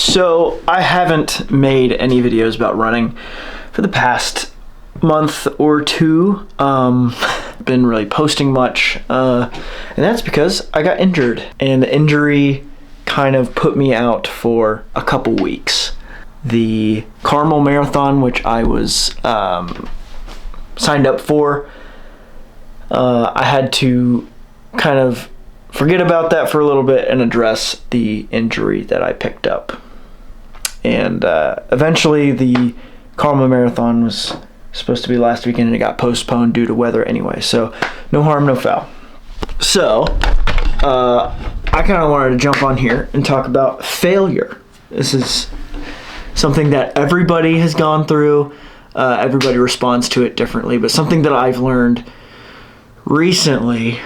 So I haven't made any videos about running for the past month or two. Been really posting much, and that's because I got injured, and the injury kind of put me out for a couple weeks. The Carmel Marathon, which I was signed up for, I had to kind of forget about that for a little bit and address the injury that I picked up. And eventually the Carmel Marathon was supposed to be last weekend and it got postponed due to weather anyway. So no harm, no foul. So I kind of wanted to jump on here and talk about failure. This is something that everybody has gone through. Everybody responds to it differently, but something that I've learned recently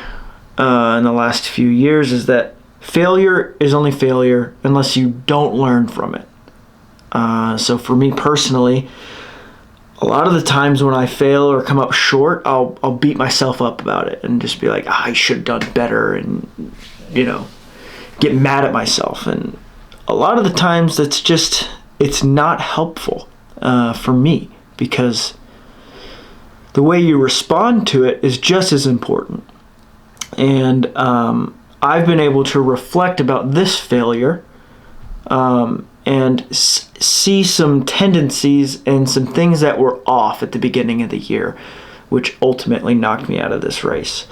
in the last few years is that failure is only failure unless you don't learn from it. So for me personally, a lot of the times when I fail or come up short, I'll beat myself up about it and just be like, I should have done better, and get mad at myself. And a lot of the times it's not helpful for me, because the way you respond to it is just as important. And I've been able to reflect about this failure and see some tendencies and some things that were off at the beginning of the year, which ultimately knocked me out of this race.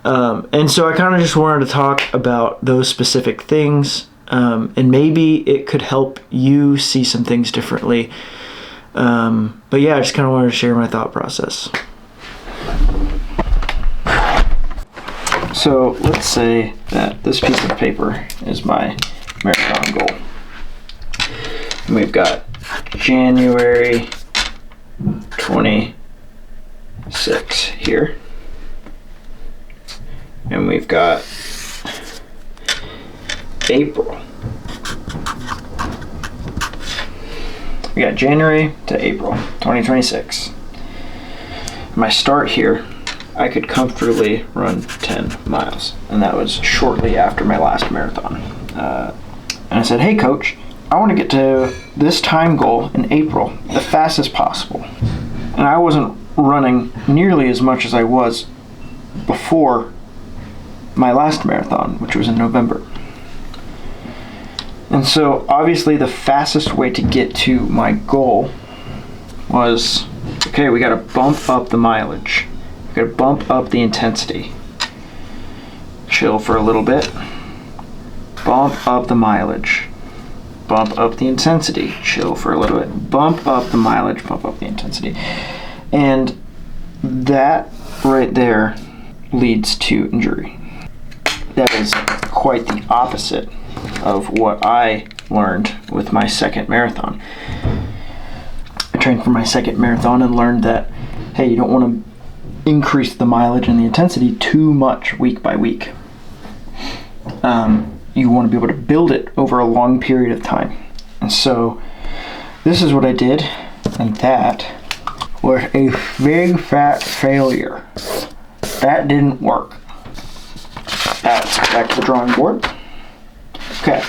And so I kind of just wanted to talk about those specific things, and maybe it could help you see some things differently. But yeah, I just kind of wanted to share my thought process. So let's say that this piece of paper is my marathon goal. And we've got January 26 here. And we've got April. We got January to April 2026. My start here, I could comfortably run 10 miles. And that was shortly after my last marathon. And I said, hey coach, I want to get to this time goal in April the fastest possible. And I wasn't running nearly as much as I was before my last marathon, which was in November. And so obviously the fastest way to get to my goal was, okay, we got to bump up the mileage. We got to bump up the intensity. Chill for a little bit. Bump up the mileage. Bump up the intensity. Chill for a little bit. Bump up the mileage. Bump up the intensity. And that right there leads to injury. That is quite the opposite of what I learned with my second marathon. I trained for my second marathon and learned that, hey, you don't want to increase the mileage and the intensity too much week by week. You want to be able to build it over a long period of time. And so this is what I did, and that was a big fat failure. That didn't work. Let's go back to the drawing board. Okay,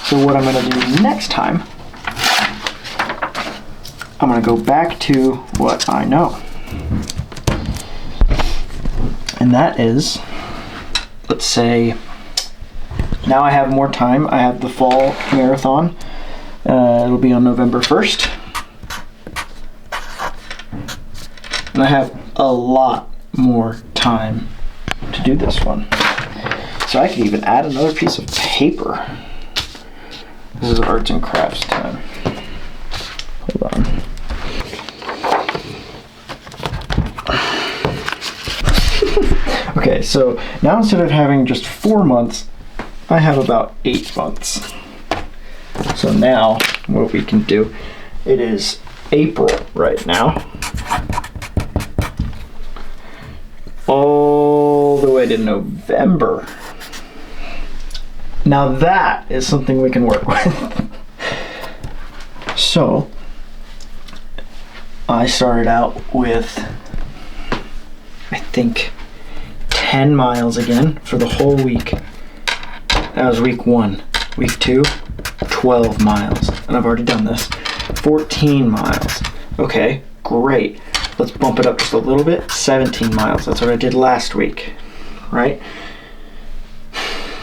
so what I'm going to do next time, I'm going to go back to what I know. And that is, let's say, now I have more time. I have the fall marathon. It'll be on November 1st. And I have a lot more time to do this one. So I could even add another piece of paper. This is arts and crafts time. Hold on. Okay, so now instead of having just 4 months, I have about 8 months. So now what we can do, it is April right now. All the way to November. Now that is something we can work with. So I started out with, I think, 10 miles again for the whole week. That was week 1. Week 2, 12 miles, and I've already done this. 14 miles. Okay, great. Let's bump it up just a little bit. 17 miles. That's what I did last week, right?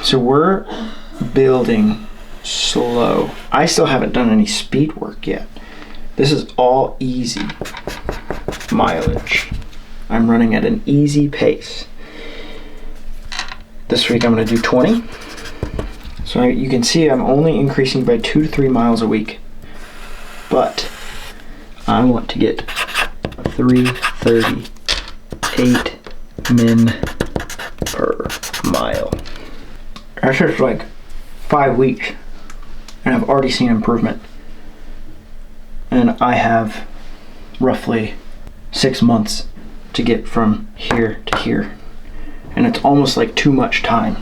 So we're building slow. I still haven't done any speed work yet. This is all easy mileage. I'm running at an easy pace. This week I'm going to do 20. So you can see I'm only increasing by 2 to 3 miles a week. But I want to get 338 min per mile. That's just like 5 weeks, and I've already seen improvement. And I have roughly 6 months to get from here to here. And it's almost like too much time.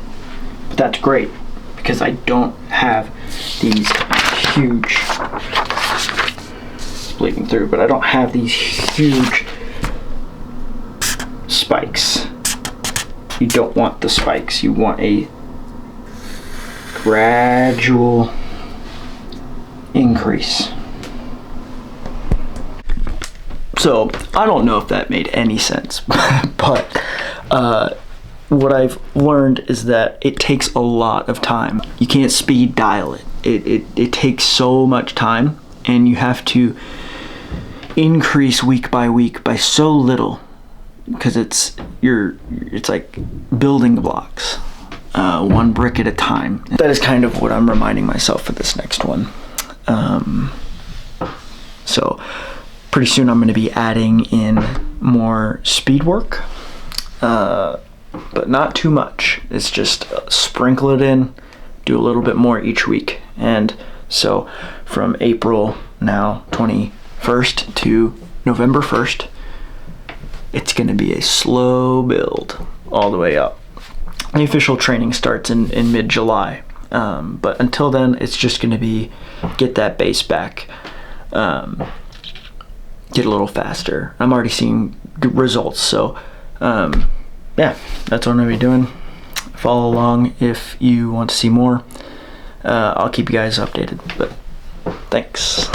But that's great, because I don't have these huge, it's bleeding through, but I don't have these huge spikes. You don't want the spikes. You want a gradual increase. So I don't know if that made any sense, but what I've learned is that it takes a lot of time. You can't speed dial it. It takes so much time, and you have to increase week by week by so little, because it's like building blocks, one brick at a time. That is kind of what I'm reminding myself for this next one. So pretty soon I'm going to be adding in more speed work, but not too much. It's just sprinkle it in, do a little bit more each week. And so from April now 21st to November 1st, it's going to be a slow build all the way up. The official training starts in mid-July, but until then it's just going to be get that base back, get a little faster. I'm already seeing good results, so yeah, that's what I'm going to be doing. Follow along if you want to see more. I'll keep you guys updated, but thanks.